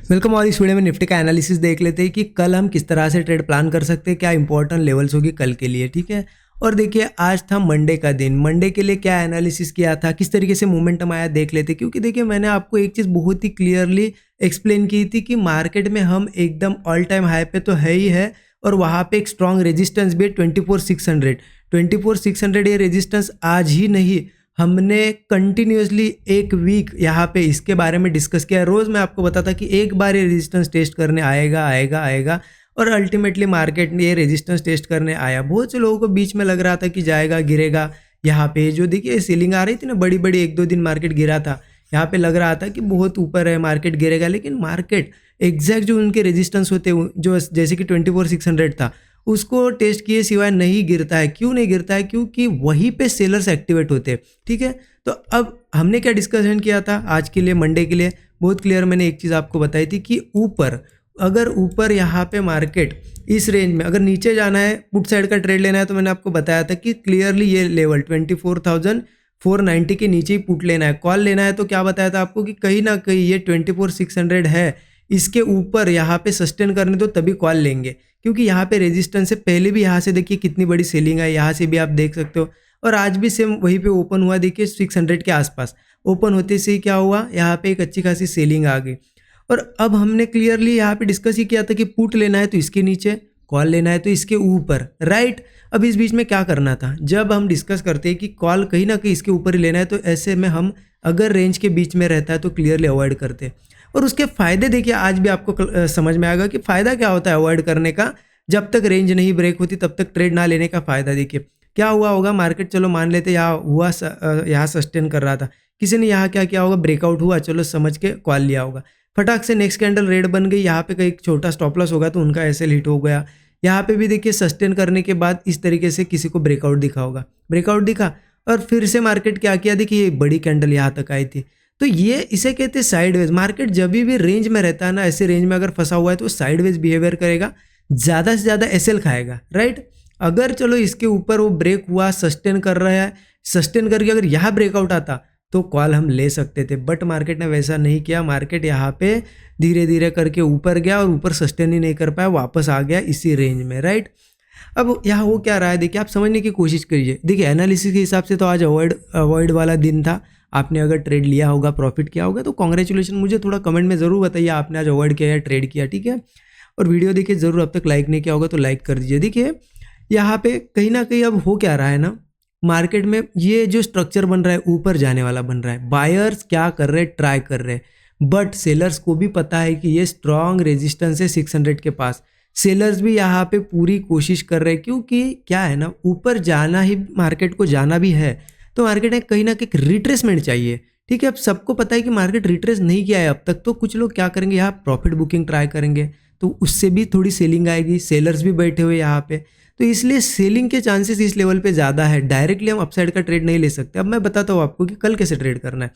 Welcome. और इस video में निफ्टी का एनालिसिस देख लेते हैं कि कल हम किस तरह से ट्रेड प्लान कर सकते हैं, क्या इंपॉर्टेंट लेवल्स होगी कल के लिए। ठीक है। और देखिए आज था मंडे का दिन। मंडे के लिए क्या एनालिसिस किया था, किस तरीके से मोमेंटम आया देख लेते हैं। क्योंकि देखिए मैंने आपको एक चीज़ बहुत ही क्लियरली एक्सप्लेन की थी कि मार्केट में हम एकदम ऑल टाइम हाई पे तो है ही है, और वहाँ पे एक स्ट्रॉन्ग रेजिस्टेंस भी है 24,600। 24,600 ये रेजिस्टेंस आज ही नहीं, हमने कंटिन्यूसली एक वीक यहाँ पे इसके बारे में डिस्कस किया। रोज़ मैं आपको बताता कि एक बार ये रेजिस्टेंस टेस्ट करने आएगा आएगा आएगा, और अल्टीमेटली मार्केट ने ये रेजिस्टेंस टेस्ट करने आया। बहुत से लोगों को बीच में लग रहा था कि जाएगा गिरेगा। यहाँ पे जो देखिए सीलिंग आ रही थी ना, बड़ी बड़ी, एक दो दिन मार्केट गिरा था, यहाँ पे लग रहा था कि बहुत ऊपर है, मार्केट गिरेगा। लेकिन मार्केट एग्जैक्ट जो उनके रेजिस्टेंस होते जो जैसे कि 24,600 था उसको टेस्ट किए सिवाय नहीं गिरता है। क्यों नहीं गिरता है? क्योंकि वहीं पे सेलर्स एक्टिवेट होते हैं। ठीक है। तो अब हमने क्या डिस्कशन किया था आज के लिए, मंडे के लिए, बहुत क्लियर मैंने एक चीज़ आपको बताई थी कि अगर ऊपर यहाँ पे मार्केट इस रेंज में, अगर नीचे जाना है, पुट साइड का ट्रेड लेना है, तो मैंने आपको बताया था कि क्लियरली ये लेवल 24,490 के नीचे ही पुट लेना है। कॉल लेना है तो क्या बताया था आपको कि कहीं ना कहीं ये 24,600 है, इसके ऊपर यहाँ पे सस्टेन करने दो तभी कॉल लेंगे। क्योंकि यहाँ पे रेजिस्टेंस से पहले भी यहाँ से देखिए कितनी बड़ी सेलिंग है, यहाँ से भी आप देख सकते हो। और आज भी सेम वहीं पे ओपन हुआ, देखिए 600 के आसपास ओपन होते से ही क्या हुआ, यहाँ पे एक अच्छी खासी सेलिंग आ गई। और अब हमने क्लियरली यहाँ पे डिस्कस ही किया था कि पुट लेना है तो इसके नीचे, कॉल लेना है तो इसके ऊपर, राइट। अब इस बीच में क्या करना था, जब हम डिस्कस करते हैं कि कॉल कहीं ना कहीं इसके ऊपर ही लेना है, तो ऐसे में हम अगर रेंज के बीच में रहता है तो क्लियरली अवॉइड करते हैं। और उसके फ़ायदे देखिए आज भी आपको समझ में आएगा कि फ़ायदा क्या होता है अवॉइड करने का। जब तक रेंज नहीं ब्रेक होती तब तक ट्रेड ना लेने का फ़ायदा देखिए क्या हुआ होगा। मार्केट चलो मान लेते यहाँ सस्टेन कर रहा था, किसी ने यहाँ क्या किया होगा, ब्रेकआउट हुआ, चलो समझ के कॉल लिया होगा। फटाक से नेक्स्ट कैंडल रेड बन गई, यहाँ पे कहीं छोटा स्टॉप लॉस होगा तो उनका ऐसे हिट हो गया। यहाँ पे भी देखिए सस्टेन करने के बाद इस तरीके से किसी को ब्रेकआउट दिखा होगा, ब्रेकआउट दिखा और फिर से मार्केट क्या किया, देखिए ये बड़ी कैंडल यहाँ तक आई थी। तो ये इसे कहते हैं साइडवेज। मार्केट जब भी रेंज में रहता है ना, ऐसे रेंज में अगर फंसा हुआ है तो साइडवेज बिहेवियर करेगा, ज़्यादा से ज़्यादा एसएल खाएगा, राइट। अगर चलो इसके ऊपर वो ब्रेक हुआ, सस्टेन कर रहा है, सस्टेन करके अगर यहाँ ब्रेकआउट आता तो कॉल हम ले सकते थे, बट मार्केट ने वैसा नहीं किया। मार्केट यहाँ पे धीरे धीरे करके ऊपर गया और ऊपर सस्टेन ही नहीं कर पाया, वापस आ गया इसी रेंज में, राइट। अब यहाँ हो क्या रहा है देखिए, आप समझने की कोशिश करिए। देखिए एनालिसिस के हिसाब से तो आज अवॉइड वाला दिन था। आपने अगर ट्रेड लिया होगा, प्रॉफिट किया होगा तो कॉन्ग्रेचुलेशन। मुझे थोड़ा कमेंट में ज़रूर बताइए आपने आज अवॉइड किया या ट्रेड किया, ठीक है। और वीडियो देखिए ज़रूर, अब तक लाइक नहीं किया होगा तो लाइक कर दीजिए। देखिए यहाँ पे कहीं ना कहीं अब हो क्या रहा है ना, मार्केट में ये जो स्ट्रक्चर बन रहा है ऊपर जाने वाला बन रहा है। बायर्स क्या कर रहे हैं, ट्राई कर रहे हैं, बट सेलर्स को भी पता है कि ये स्ट्रॉन्ग रेजिस्टेंस है 600 के पास। सेलर्स भी यहाँ पे पूरी कोशिश कर रहे हैं, क्योंकि क्या है ना, ऊपर जाना ही मार्केट को जाना भी है, तो मार्केट में कहीं ना कहीं रिट्रेसमेंट चाहिए। ठीक है। अब सबको पता है कि मार्केट रिट्रेस नहीं किया है अब तक, तो कुछ लोग क्या करेंगे, यहाँ प्रॉफिट बुकिंग ट्राई करेंगे, तो उससे भी थोड़ी सेलिंग आएगी। सेलर्स भी बैठे हुए यहाँ पे, तो इसलिए सेलिंग के चांसेस इस लेवल पे ज़्यादा है। डायरेक्टली हम अपसाइड का ट्रेड नहीं ले सकते। अब मैं बताता हूँ आपको कि कल कैसे ट्रेड करना है।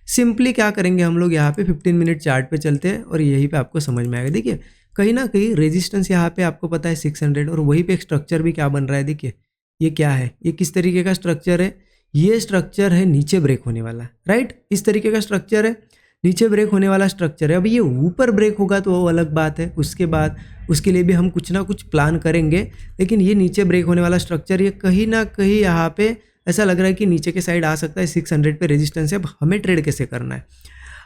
सिंपली क्या करेंगे, हम लोग यहाँ पे 15 मिनट चार्ट पे चलते हैं और यहीं पे आपको समझ में आएगा। देखिए कहीं ना कहीं रेजिस्टेंस यहाँ पे आपको पता है 600, और वहीं पे एक स्ट्रक्चर भी क्या बन रहा है। देखिए ये क्या है, ये किस तरीके का स्ट्रक्चर है, ये स्ट्रक्चर है नीचे ब्रेक होने वाला, राइट। इस तरीके का स्ट्रक्चर है, नीचे ब्रेक होने वाला स्ट्रक्चर है। अब ये ऊपर ब्रेक होगा तो वो अलग बात है, उसके बाद उसके लिए भी हम कुछ ना कुछ प्लान करेंगे। लेकिन ये नीचे ब्रेक होने वाला स्ट्रक्चर, ये कहीं ना कहीं यहाँ पे ऐसा लग रहा है कि नीचे के साइड आ सकता है। 600 पे रेजिस्टेंस है। अब हमें ट्रेड कैसे करना है,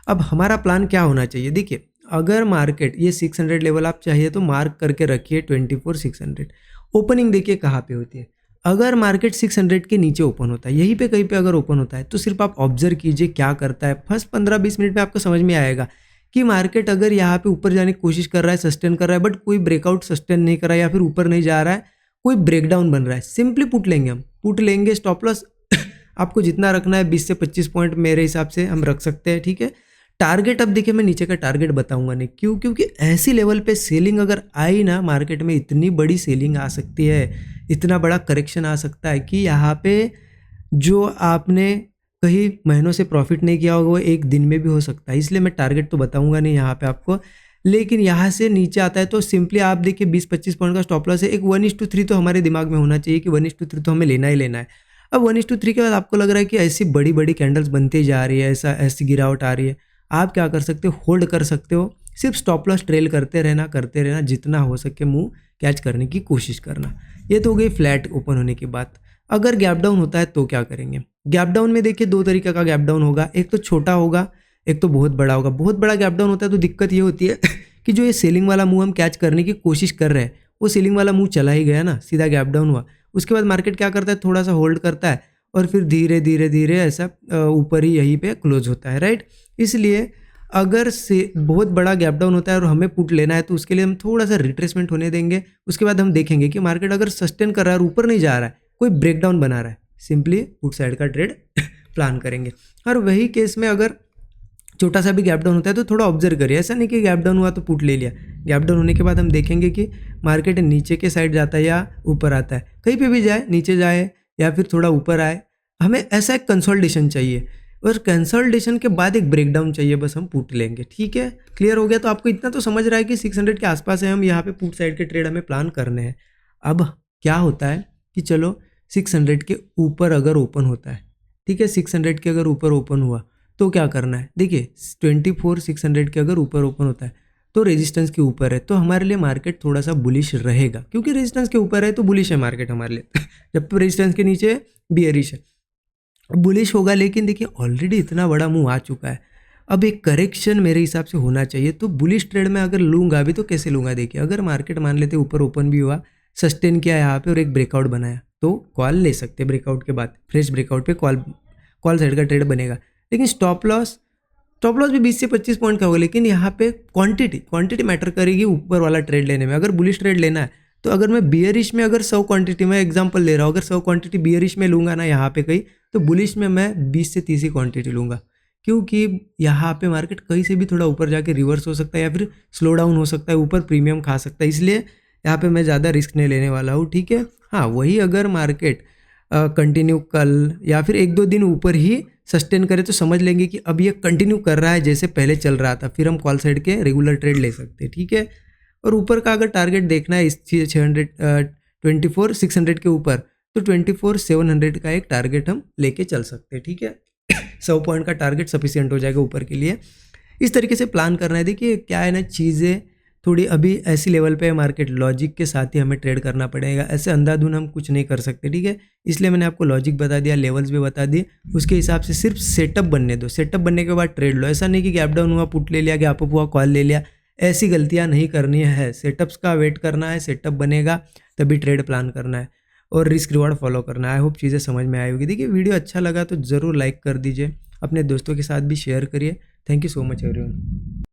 अब हमारा प्लान क्या होना चाहिए। देखिए अगर मार्केट ये 600 लेवल आप चाहिए तो मार्क करके रखिए 24,600। ओपनिंग देखिए कहाँ पे होती है, अगर मार्केट 600 के नीचे ओपन होता है, यहीं पे कहीं पे अगर ओपन होता है, तो सिर्फ आप ऑब्जर्व कीजिए क्या करता है। फर्स्ट 15-20 मिनट में आपको समझ में आएगा कि मार्केट अगर यहाँ पे ऊपर जाने की कोशिश कर रहा है, सस्टेन कर रहा है, बट कोई ब्रेकआउट सस्टेन नहीं कर रहा है या फिर ऊपर नहीं जा रहा है, कोई ब्रेकडाउन बन रहा है, सिंपली पुट लेंगे। हम पुट लेंगे, स्टॉप लॉस आपको जितना रखना है 20 से 25 पॉइंट मेरे हिसाब से हम रख सकते हैं, ठीक है। टारगेट अब देखिए मैं नीचे का टारगेट बताऊंगा नहीं, क्यों, क्योंकि ऐसी लेवल पे सेलिंग अगर आई ना, मार्केट में इतनी बड़ी सेलिंग आ सकती है, इतना बड़ा करेक्शन आ सकता है कि यहाँ पे जो आपने कहीं महीनों से प्रॉफिट नहीं किया होगा वो एक दिन में भी हो सकता है। इसलिए मैं टारगेट तो बताऊंगा नहीं यहाँ पे आपको। लेकिन यहाँ से नीचे आता है तो सिंपली आप देखिए 20-25 पॉइंट का स्टॉप लॉस है। एक 1:3 तो हमारे दिमाग में होना चाहिए कि 1:3 तो हमें लेना ही लेना है। अब 1:3 के बाद आपको लग रहा है कि ऐसी बड़ी बड़ी कैंडल्स बनती जा रही है, ऐसी गिरावट आ रही है, आप क्या कर सकते हो, होल्ड कर सकते हो। सिर्फ स्टॉप लॉस ट्रेल करते रहना, जितना हो सके मुंह कैच करने की कोशिश करना। ये तो हो गई फ्लैट ओपन होने की बात। अगर गैप डाउन होता है तो क्या करेंगे? गैप डाउन में देखिए 2 तरीके का गैप डाउन होगा, एक तो छोटा होगा, एक तो बहुत बड़ा होगा। बहुत बड़ा गैप डाउन होता है तो दिक्कत ये होती है कि जो ये सेलिंग वाला मूव हम कैच करने की कोशिश कर रहे हैं, वो सेलिंग वाला मूव चला ही गया ना, सीधा गैप डाउन हुआ। उसके बाद मार्केट क्या करता है, थोड़ा सा होल्ड करता है और फिर धीरे धीरे धीरे ऐसा ऊपर ही यहीं पे क्लोज होता है, राइट। इसलिए अगर से बहुत बड़ा गैप डाउन होता है और हमें पुट लेना है तो उसके लिए हम थोड़ा सा रिट्रेसमेंट होने देंगे। उसके बाद हम देखेंगे कि मार्केट अगर सस्टेन कर रहा है और ऊपर नहीं जा रहा है, कोई ब्रेकडाउन बना रहा है, सिंपली पुट साइड का ट्रेड प्लान करेंगे। और वही केस में अगर छोटा सा भी गैप डाउन होता है तो थोड़ा ऑब्जर्व करिए, ऐसा नहीं कि गैप डाउन हुआ तो पुट ले लिया। गैप डाउन होने के बाद हम देखेंगे कि मार्केट नीचे के साइड जाता है या ऊपर आता है, कहीं पे भी जाए, नीचे जाए या फिर थोड़ा ऊपर आए, हमें ऐसा एक कंसोलिडेशन चाहिए और कंसोलिडेशन के बाद एक ब्रेकडाउन चाहिए, बस हम पुट लेंगे। ठीक है, क्लियर हो गया? तो आपको इतना तो समझ रहा है कि 600 के आसपास है, हम यहाँ पे पुट साइड के ट्रेड हमें प्लान करने हैं। अब क्या होता है कि चलो 600 के ऊपर अगर ओपन होता है, ठीक है, 600 के अगर ऊपर ओपन हुआ तो क्या करना है? देखिए 24,600 के अगर ऊपर ओपन होता है तो रेजिस्टेंस के ऊपर है, तो हमारे लिए मार्केट थोड़ा सा बुलिश रहेगा, क्योंकि रेजिस्टेंस के ऊपर है तो बुलिश है मार्केट हमारे लिए। जब रेजिस्टेंस के नीचे बियरिश है, बुलिश होगा। लेकिन देखिए ऑलरेडी इतना बड़ा मूव आ चुका है, अब एक करेक्शन मेरे हिसाब से होना चाहिए। तो बुलिश ट्रेड में अगर लूँगा भी तो कैसे लूँगा? देखिए अगर मार्केट मान लेते ऊपर ओपन भी हुआ, सस्टेन किया यहाँ पे और एक ब्रेकआउट बनाया तो कॉल ले सकते, ब्रेकआउट के बाद फ्रेश ब्रेकआउट पे कॉल साइड का ट्रेड बनेगा। लेकिन स्टॉप लॉस भी 20 से 25 पॉइंट का होगा, लेकिन यहाँ पे क्वांटिटी मैटर करेगी ऊपर वाला ट्रेड लेने में। अगर बुलिश ट्रेड लेना है तो अगर मैं बियरिश में अगर 100 क्वांटिटी में एग्जांपल ले रहा हूँ, अगर 100 क्वांटिटी बियरिश में लूँगा ना यहाँ पे कहीं, तो बुलिश में मैं 20 से 30 ही क्वांटिटी लूँगा, क्योंकि यहाँ पे मार्केट कहीं से भी थोड़ा ऊपर जाके रिवर्स हो सकता है या फिर स्लो डाउन हो सकता है, ऊपर प्रीमियम खा सकता है, इसलिए यहाँ पे मैं ज़्यादा रिस्क नहीं लेने वाला हूँ। ठीक है, हाँ वही अगर मार्केट कंटिन्यू कल या फिर 1-2 दिन ऊपर ही सस्टेन करे तो समझ लेंगे कि अब ये कंटिन्यू कर रहा है जैसे पहले चल रहा था, फिर हम कॉल साइड के रेगुलर ट्रेड ले सकते हैं। ठीक है, और ऊपर का अगर टारगेट देखना है इस 24,600 के ऊपर तो 24,700 का एक टारगेट हम लेके चल सकते हैं। ठीक है, 100 पॉइंट का टारगेट सफिशिएंट हो जाएगा ऊपर के लिए। इस तरीके से प्लान करना है। देखिए क्या है ना, चीज़ें थोड़ी अभी ऐसी लेवल पे है, मार्केट लॉजिक के साथ ही हमें ट्रेड करना पड़ेगा, ऐसे अंधाधुन हम कुछ नहीं कर सकते। ठीक है, इसलिए मैंने आपको लॉजिक बता दिया, लेवल्स भी बता दिए, उसके हिसाब से सिर्फ सेटअप बनने दो। सेटअप बनने के बाद ट्रेड लो, ऐसा नहीं कि गैप डाउन हुआ पुट ले लिया, गैप अप हुआ कॉल ले लिया, ऐसी गलतियाँ नहीं करनी है। सेटअप्स का वेट करना है, सेटअप बनेगा तभी ट्रेड प्लान करना है और रिस्क रिवॉर्ड फॉलो करना है। आई होप चीज़ें समझ में आई होगी। देखिए वीडियो अच्छा लगा तो ज़रूर लाइक कर दीजिए, अपने दोस्तों के साथ भी शेयर करिए। Thank you so much everyone.